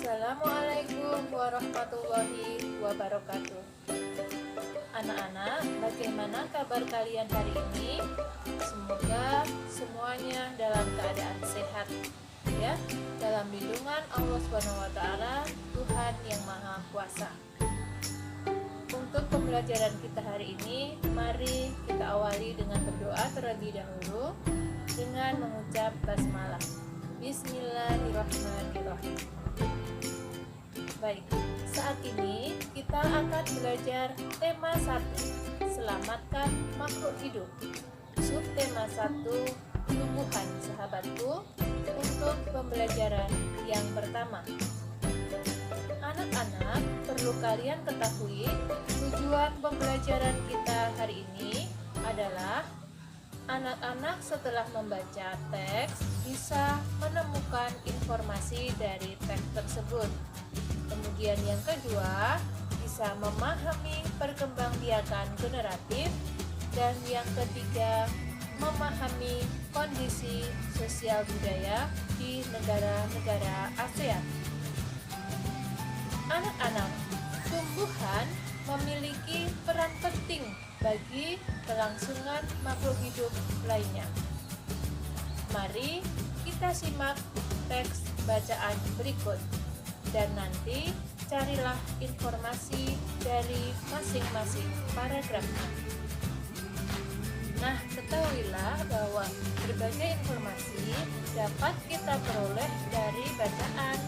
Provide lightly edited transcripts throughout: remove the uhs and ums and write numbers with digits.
Assalamualaikum warahmatullahi wabarakatuh. Anak-anak, bagaimana kabar kalian hari ini? Semoga semuanya dalam keadaan sehat, ya, dalam lindungan Allah SWT, Tuhan yang Maha Kuasa. Untuk pembelajaran kita hari ini, mari kita awali dengan berdoa terlebih dahulu dengan mengucap basmalah. Bismillahirrahmanirrahim. Baik, saat ini kita akan belajar tema 1, selamatkan makhluk hidup. Subtema 1, tumbuhan sahabatku, untuk pembelajaran yang pertama. Anak-anak, perlu kalian ketahui, tujuan pembelajaran kita hari ini adalah anak-anak setelah membaca teks bisa menemukan informasi dari teks tersebut. Kemudian yang kedua, bisa memahami perkembangbiakan generatif. Dan yang ketiga, memahami kondisi sosial budaya di negara-negara ASEAN. Anak-anak, tumbuhan memiliki peran penting bagi kelangsungan makhluk hidup lainnya. Mari kita simak teks bacaan berikut dan nanti carilah informasi dari masing-masing paragrafnya. Nah, ketahuilah bahwa berbagai informasi dapat kita peroleh dari bacaan.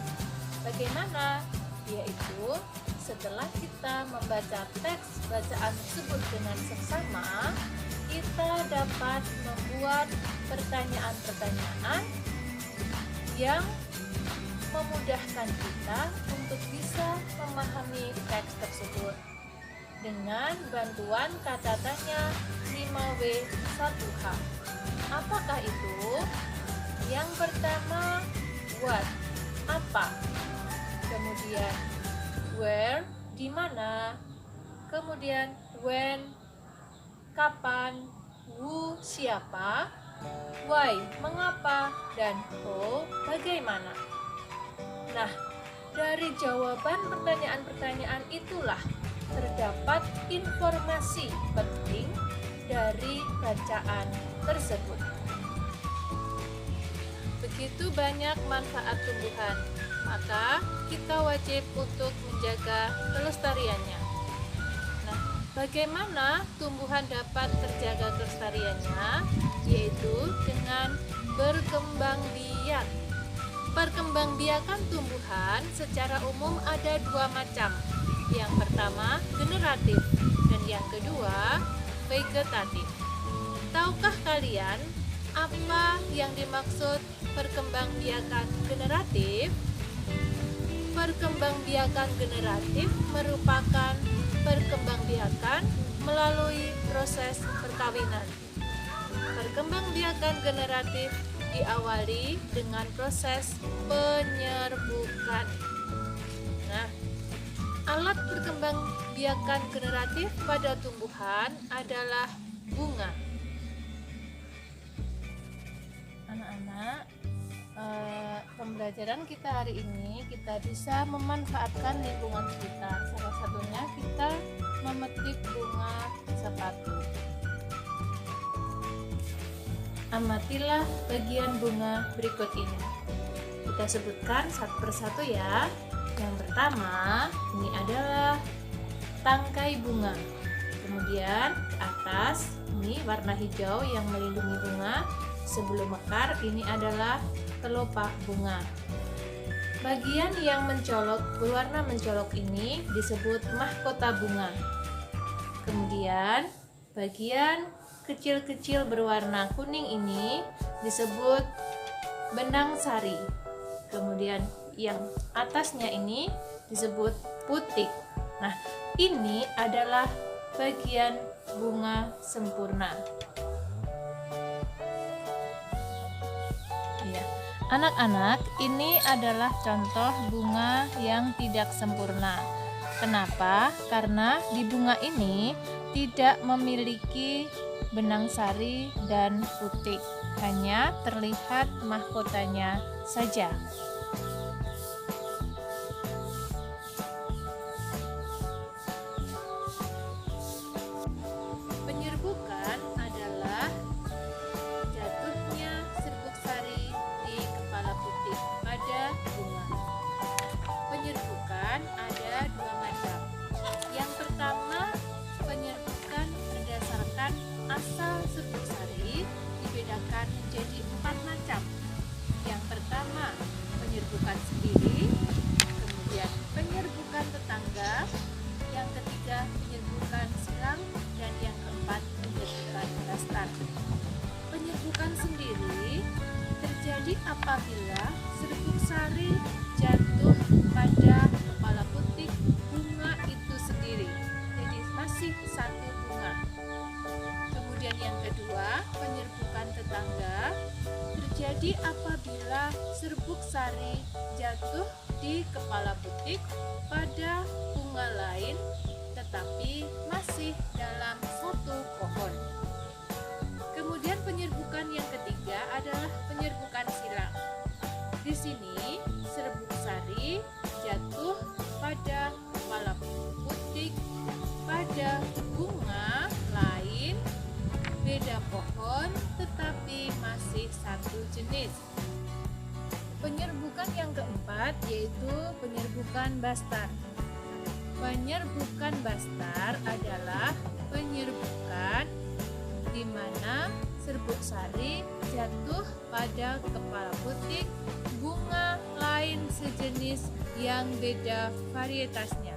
Bagaimana? Yaitu setelah kita membaca teks bacaan tersebut dengan seksama, kita dapat membuat pertanyaan-pertanyaan yang memudahkan kita untuk bisa memahami teks tersebut dengan bantuan kata tanya 5W1H. Apakah itu? Yang pertama, what, apa. Kemudian where, di mana. Kemudian when, kapan. Who, siapa. Why, mengapa. Dan how, bagaimana. Nah, dari jawaban pertanyaan-pertanyaan itulah terdapat informasi penting dari bacaan tersebut. Begitu banyak manfaat tumbuhan, maka kita wajib untuk menjaga kelestariannya. Nah, bagaimana tumbuhan dapat terjaga kelestariannya? Yaitu dengan berkembang biak. Perkembangbiakan tumbuhan secara umum ada dua macam. Yang pertama, generatif, dan yang kedua, vegetatif. Tahukah kalian apa yang dimaksud perkembangbiakan generatif? Perkembangbiakan generatif merupakan perkembangbiakan melalui proses perkawinan. Perkembangbiakan generatif diawali dengan proses penyerbukan. Nah, alat perkembangbiakan generatif pada tumbuhan adalah bunga. Anak-anak, pembelajaran kita hari ini kita bisa memanfaatkan lingkungan sekitar. Salah satunya kita memetik bunga sepatu. Amatilah bagian bunga berikut ini. Kita sebutkan satu persatu ya. Yang pertama, ini adalah tangkai bunga. Kemudian ke atas, ini warna hijau yang melindungi bunga. Sebelum mekar, ini adalah kelopak bunga. Bagian yang mencolok, berwarna mencolok ini disebut mahkota bunga. Kemudian, bagian kecil-kecil berwarna kuning ini disebut benang sari. Kemudian yang atasnya ini disebut putik. Nah, ini adalah bagian bunga sempurna. Ya. Anak-anak, ini adalah contoh bunga yang tidak sempurna. Kenapa? Karena di bunga ini tidak memiliki benang sari dan putik, hanya terlihat mahkotanya saja. sendiri terjadi apabila serbuk sari jatuh pada kepala putik bunga itu sendiri. Jadi masih satu bunga. Kemudian yang kedua, penyerbukan tetangga terjadi apabila serbuk sari jatuh di kepala putik pada bunga lain tetapi masih dalam satu pohon. Kemudian penyerbukan yang ketiga adalah penyerbukan silang. Di sini serbuk sari jatuh pada kepala putik pada bunga lain beda pohon tetapi masih satu jenis. Penyerbukan yang keempat yaitu penyerbukan bastar. Penyerbukan bastar adalah penyerbukan di mana serbuk sari jatuh pada kepala putik bunga lain sejenis yang beda varietasnya.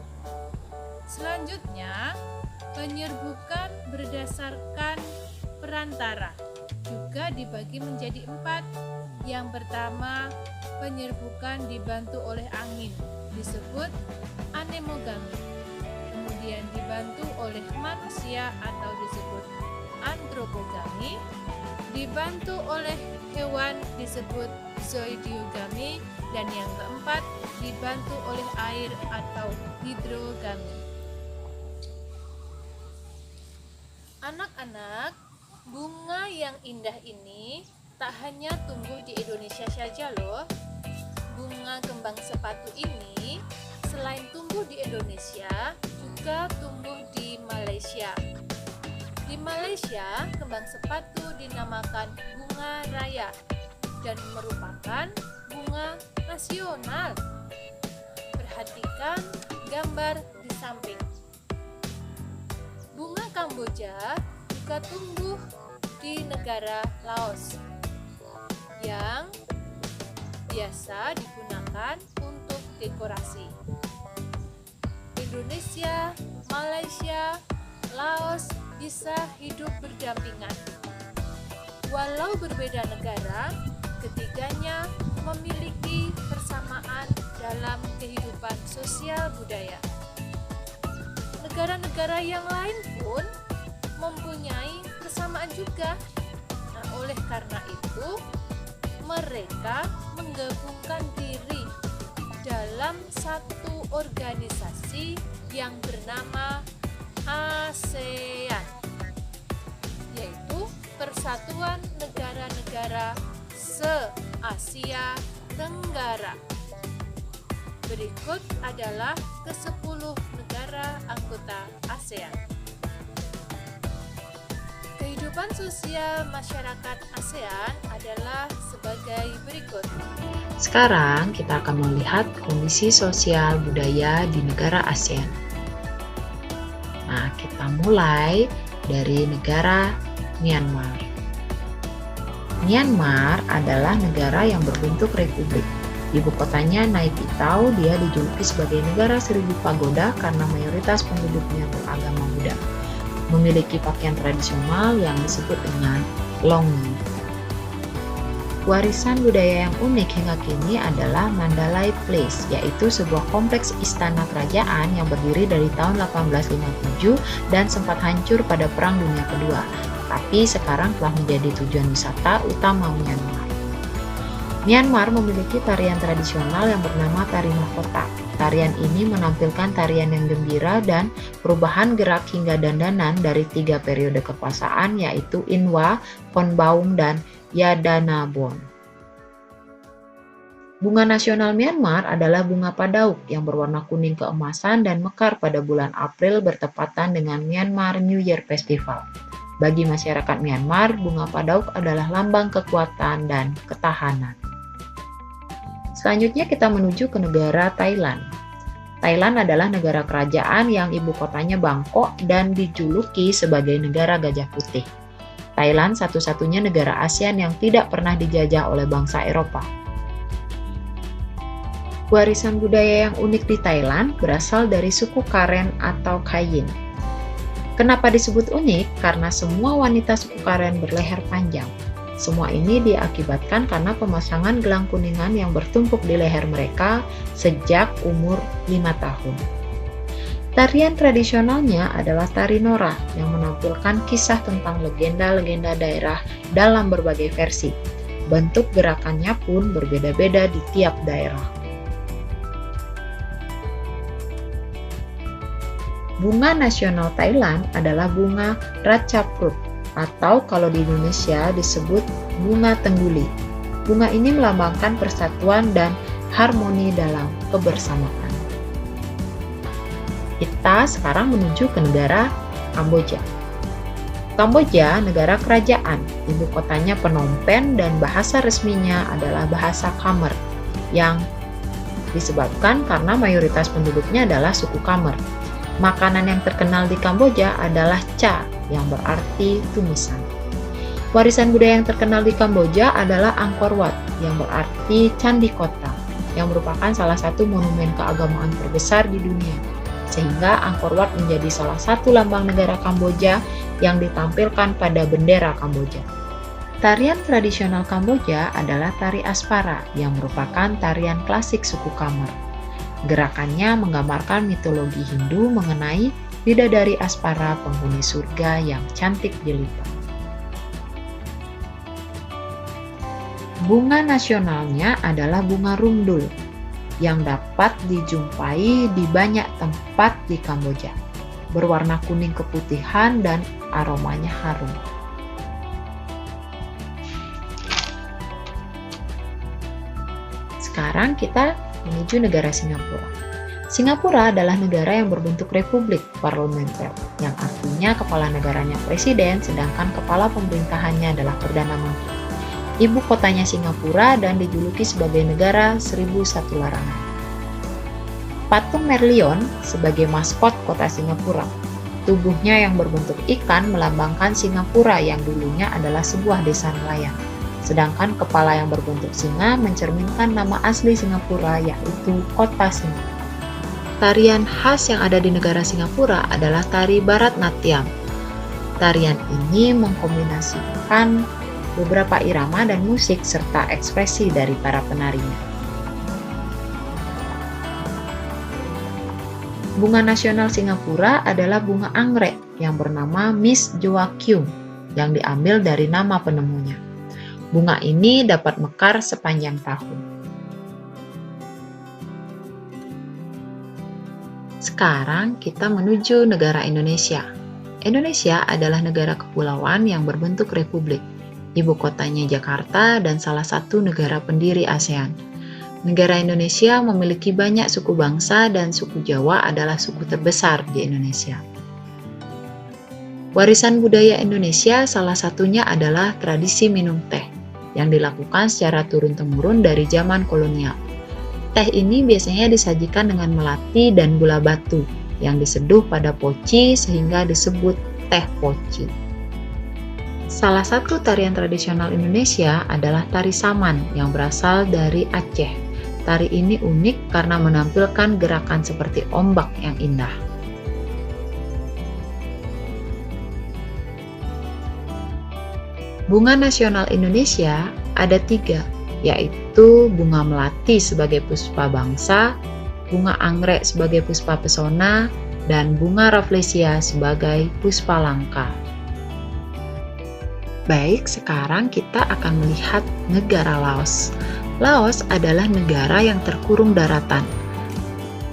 Selanjutnya, penyerbukan berdasarkan perantara juga dibagi menjadi 4. Yang pertama, penyerbukan dibantu oleh angin disebut anemogami. Kemudian dibantu oleh manusia atau disebut antropogami. Dibantu oleh hewan disebut zoidiogami. Dan yang keempat, dibantu oleh air atau hidrogami. Anak-anak, bunga yang indah ini tak hanya tumbuh di Indonesia saja loh. Bunga kembang sepatu ini selain tumbuh di Indonesia juga tumbuh di Malaysia. Di Malaysia, kembang sepatu dinamakan bunga raya dan merupakan bunga nasional. Perhatikan gambar di samping. Bunga Kamboja juga tumbuh di negara Laos yang biasa digunakan untuk dekorasi. Indonesia, Malaysia, Laos bisa hidup berdampingan. Walau berbeda negara, ketiganya memiliki persamaan dalam kehidupan sosial budaya. Negara-negara yang lain pun mempunyai persamaan juga. Nah, oleh karena itu, mereka menggabungkan diri dalam satu organisasi yang bernama ASEAN, yaitu Persatuan Negara-Negara Se-Asia Tenggara. Berikut adalah ke-10 negara anggota ASEAN. Kehidupan sosial masyarakat ASEAN adalah sebagai berikut. Sekarang kita akan melihat kondisi sosial budaya di negara ASEAN. Nah, kita mulai dari negara Myanmar. Myanmar adalah negara yang berbentuk republik. Ibu kotanya Naypyidaw. Dia dijuluki sebagai negara 1000 pagoda karena mayoritas penduduknya beragama Buddha. Memiliki pakaian tradisional yang disebut dengan longi. Warisan budaya yang unik hingga kini adalah Mandalay Place, yaitu sebuah kompleks istana kerajaan yang berdiri dari tahun 1857 dan sempat hancur pada Perang Dunia Kedua, tapi sekarang telah menjadi tujuan wisata utama Myanmar. Myanmar memiliki tarian tradisional yang bernama Tari Mahkota. Tarian ini menampilkan tarian yang gembira dan perubahan gerak hingga dandanan dari 3 periode kekuasaan, yaitu Inwa, Konbaum, dan Yadanabon. Bunga nasional Myanmar adalah bunga padauk yang berwarna kuning keemasan dan mekar pada bulan April bertepatan dengan Myanmar New Year Festival. Bagi masyarakat Myanmar, bunga padauk adalah lambang kekuatan dan ketahanan. Selanjutnya kita menuju ke negara Thailand. Thailand adalah negara kerajaan yang ibu kotanya Bangkok dan dijuluki sebagai negara gajah putih. Thailand satu-satunya negara ASEAN yang tidak pernah dijajah oleh bangsa Eropa. Warisan budaya yang unik di Thailand berasal dari suku Karen atau Kayin. Kenapa disebut unik? Karena semua wanita suku Karen berleher panjang. Semua ini diakibatkan karena pemasangan gelang kuningan yang bertumpuk di leher mereka sejak umur 5 tahun. Tarian tradisionalnya adalah tari Nora yang menampilkan kisah tentang legenda-legenda daerah dalam berbagai versi. Bentuk gerakannya pun berbeda-beda di tiap daerah. Bunga nasional Thailand adalah bunga Ratchaprut, atau kalau di Indonesia disebut bunga tengguli. Bunga ini melambangkan persatuan dan harmoni dalam kebersamaan. Kita sekarang menuju ke negara Kamboja. Kamboja negara kerajaan, ibu kotanya Phnom Penh dan bahasa resminya adalah bahasa Khmer yang disebabkan karena mayoritas penduduknya adalah suku Khmer. Makanan yang terkenal di Kamboja adalah cha yang berarti tumisan. Warisan budaya yang terkenal di Kamboja adalah Angkor Wat yang berarti candi kota, yang merupakan salah satu monumen keagamaan terbesar di dunia. Sehingga Angkor Wat menjadi salah satu lambang negara Kamboja yang ditampilkan pada bendera Kamboja. Tarian tradisional Kamboja adalah tari Aspara yang merupakan tarian klasik suku Khmer. Gerakannya menggambarkan mitologi Hindu mengenai bidadari Aspara penghuni surga yang cantik jelita. Bunga nasionalnya adalah bunga rumdul yang dapat dijumpai di banyak tempat di Kamboja. Berwarna kuning keputihan dan aromanya harum. Sekarang kita menuju negara Singapura. Singapura adalah negara yang berbentuk republik parlementer, yang artinya kepala negaranya presiden, sedangkan kepala pemerintahannya adalah perdana menteri. Ibu kotanya Singapura dan dijuluki sebagai negara 1001 larangan. Patung Merlion sebagai maskot kota Singapura. Tubuhnya yang berbentuk ikan melambangkan Singapura yang dulunya adalah sebuah desa nelayan. Sedangkan kepala yang berbentuk singa mencerminkan nama asli Singapura, yaitu kota Singapura. Tarian khas yang ada di negara Singapura adalah tari Bharatnatyam. Tarian ini mengkombinasikan beberapa irama dan musik serta ekspresi dari para penarinya. Bunga nasional Singapura adalah bunga anggrek yang bernama Miss Joaquim yang diambil dari nama penemunya. Bunga ini dapat mekar sepanjang tahun. Sekarang kita menuju negara Indonesia. Indonesia adalah negara kepulauan yang berbentuk republik. Ibu kotanya Jakarta dan salah satu negara pendiri ASEAN. Negara Indonesia memiliki banyak suku bangsa dan suku Jawa adalah suku terbesar di Indonesia. Warisan budaya Indonesia salah satunya adalah tradisi minum teh yang dilakukan secara turun-temurun dari zaman kolonial. Teh ini biasanya disajikan dengan melati dan gula batu yang diseduh pada poci sehingga disebut teh poci. Salah satu tarian tradisional Indonesia adalah tari Saman yang berasal dari Aceh. Tari ini unik karena menampilkan gerakan seperti ombak yang indah. Bunga nasional Indonesia ada 3, yaitu bunga melati sebagai puspa bangsa, bunga anggrek sebagai puspa pesona, dan bunga rafflesia sebagai puspa langka. Baik, sekarang kita akan melihat negara Laos. Laos adalah negara yang terkurung daratan.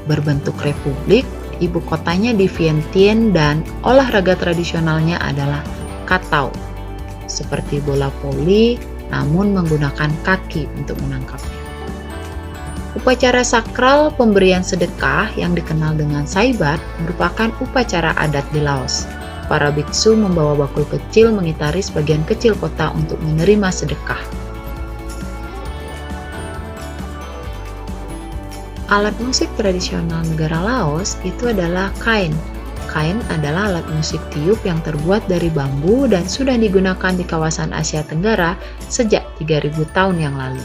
Berbentuk republik, ibu kotanya di Vientiane dan olahraga tradisionalnya adalah katau. Seperti bola voli, namun menggunakan kaki untuk menangkapnya. Upacara sakral pemberian sedekah yang dikenal dengan saibat merupakan upacara adat di Laos. Para biksu membawa bakul kecil mengitari sebagian kecil kota untuk menerima sedekah. Alat musik tradisional negara Laos itu adalah kain. Kain adalah alat musik tiup yang terbuat dari bambu dan sudah digunakan di kawasan Asia Tenggara sejak 3000 tahun yang lalu.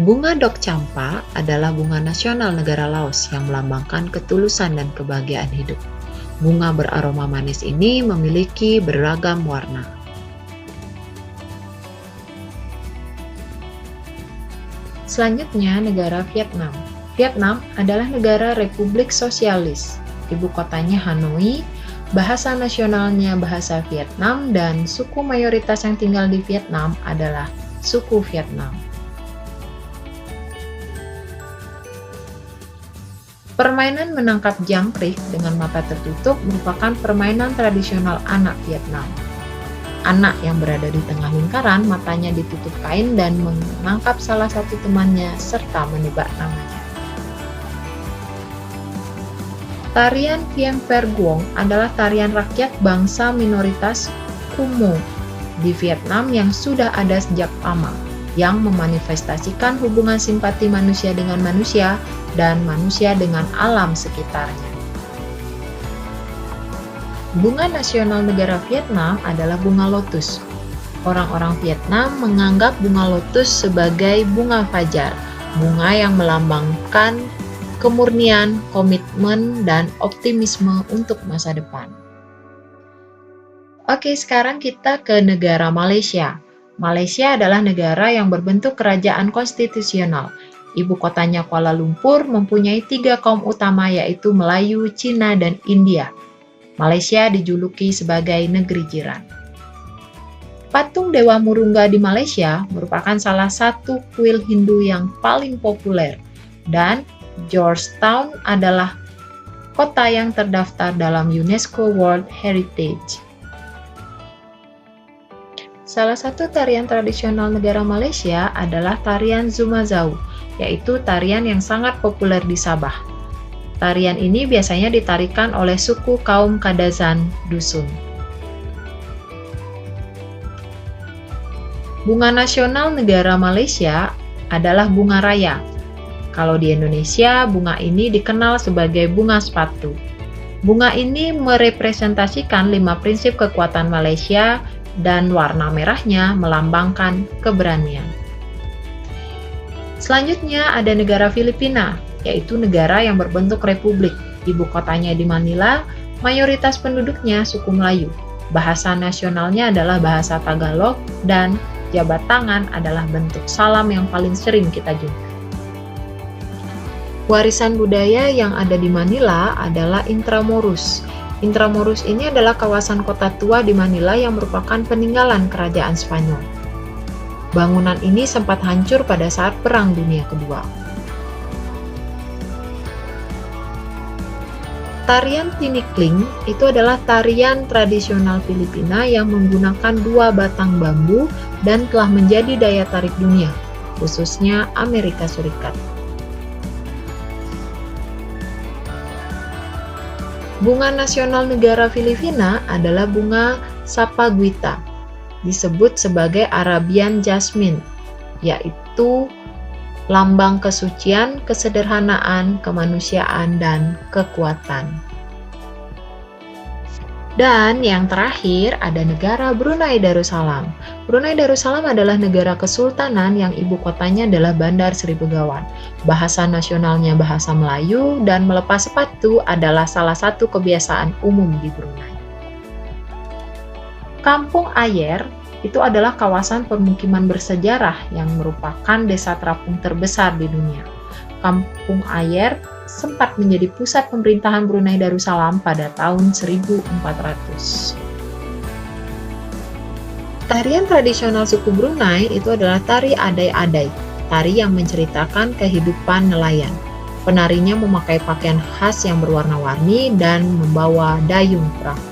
Bunga Dok Campa adalah bunga nasional negara Laos yang melambangkan ketulusan dan kebahagiaan hidup. Bunga beraroma manis ini memiliki beragam warna. Selanjutnya, negara Vietnam. Vietnam adalah negara republik sosialis. Ibu kotanya Hanoi, bahasa nasionalnya bahasa Vietnam, dan suku mayoritas yang tinggal di Vietnam adalah suku Vietnam. Permainan menangkap jangkrik dengan mata tertutup merupakan permainan tradisional anak Vietnam. Anak yang berada di tengah lingkaran, matanya ditutup kain dan menangkap salah satu temannya serta menebak namanya. Tarian Vien Pher Nguyen adalah tarian rakyat bangsa minoritas Khmer di Vietnam yang sudah ada sejak lama, yang memanifestasikan hubungan simpati manusia dengan manusia dan manusia dengan alam sekitarnya. Bunga nasional negara Vietnam adalah bunga lotus. Orang-orang Vietnam menganggap bunga lotus sebagai bunga fajar, bunga yang melambangkan kemurnian, komitmen, dan optimisme untuk masa depan. Oke, sekarang kita ke negara Malaysia. Malaysia adalah negara yang berbentuk kerajaan konstitusional. Ibu kotanya Kuala Lumpur, mempunyai 3 kaum utama yaitu Melayu, Cina, dan India. Malaysia dijuluki sebagai negeri jiran. Patung Dewa Murungga di Malaysia merupakan salah satu kuil Hindu yang paling populer, dan Georgetown adalah kota yang terdaftar dalam UNESCO World Heritage. Salah satu tarian tradisional negara Malaysia adalah tarian Zumazau, yaitu tarian yang sangat populer di Sabah. Tarian ini biasanya ditarikan oleh suku kaum Kadazan Dusun. Bunga nasional negara Malaysia adalah bunga raya. Kalau di Indonesia, bunga ini dikenal sebagai bunga sepatu. Bunga ini merepresentasikan 5 prinsip kekuatan Malaysia dan warna merahnya melambangkan keberanian. Selanjutnya ada negara Filipina, yaitu negara yang berbentuk republik. Ibu kotanya di Manila, mayoritas penduduknya suku Melayu. Bahasa nasionalnya adalah bahasa Tagalog, dan jabat tangan adalah bentuk salam yang paling sering kita jumpai. Warisan budaya yang ada di Manila adalah Intramuros. Intramuros ini adalah kawasan kota tua di Manila yang merupakan peninggalan kerajaan Spanyol. Bangunan ini sempat hancur pada saat Perang Dunia Kedua. Tarian tinikling itu adalah tarian tradisional Filipina yang menggunakan 2 batang bambu dan telah menjadi daya tarik dunia, khususnya Amerika Serikat. Bunga nasional negara Filipina adalah bunga sapaguita, disebut sebagai Arabian Jasmine, yaitu lambang kesucian, kesederhanaan, kemanusiaan, dan kekuatan. Dan yang terakhir ada negara Brunei Darussalam. Brunei Darussalam adalah negara kesultanan yang ibu kotanya adalah Bandar Seri Begawan. Bahasa nasionalnya bahasa Melayu, dan melepas sepatu adalah salah satu kebiasaan umum di Brunei. Kampung Ayer itu adalah kawasan permukiman bersejarah yang merupakan desa terapung terbesar di dunia. Kampung Ayer sempat menjadi pusat pemerintahan Brunei Darussalam pada tahun 1400. Tarian tradisional suku Brunei itu adalah tari adai-adai, tari yang menceritakan kehidupan nelayan. Penarinya memakai pakaian khas yang berwarna-warni dan membawa dayung perahu.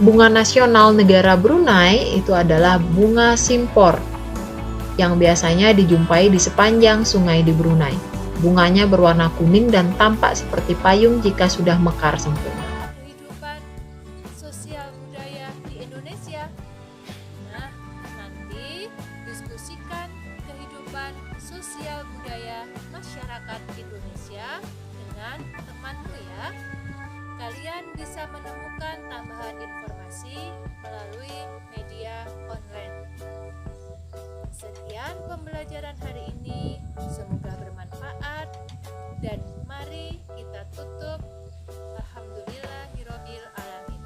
Bunga nasional negara Brunei itu adalah bunga simpor, yang biasanya dijumpai di sepanjang sungai di Brunei. Bunganya berwarna kuning dan tampak seperti payung jika sudah mekar sempurna. Kehidupan sosial budaya di Indonesia. Nah, nanti diskusikan kehidupan sosial budaya masyarakat Indonesia dengan temanmu ya. Kalian bisa menemukan tambahan informasi melalui media online. Sekian pembelajaran hari ini, semoga bermanfaat. Dan mari kita tutup. Alhamdulillahirabbil alamin.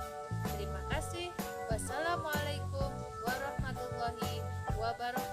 Terima kasih. Wassalamualaikum warahmatullahi wabarakatuh.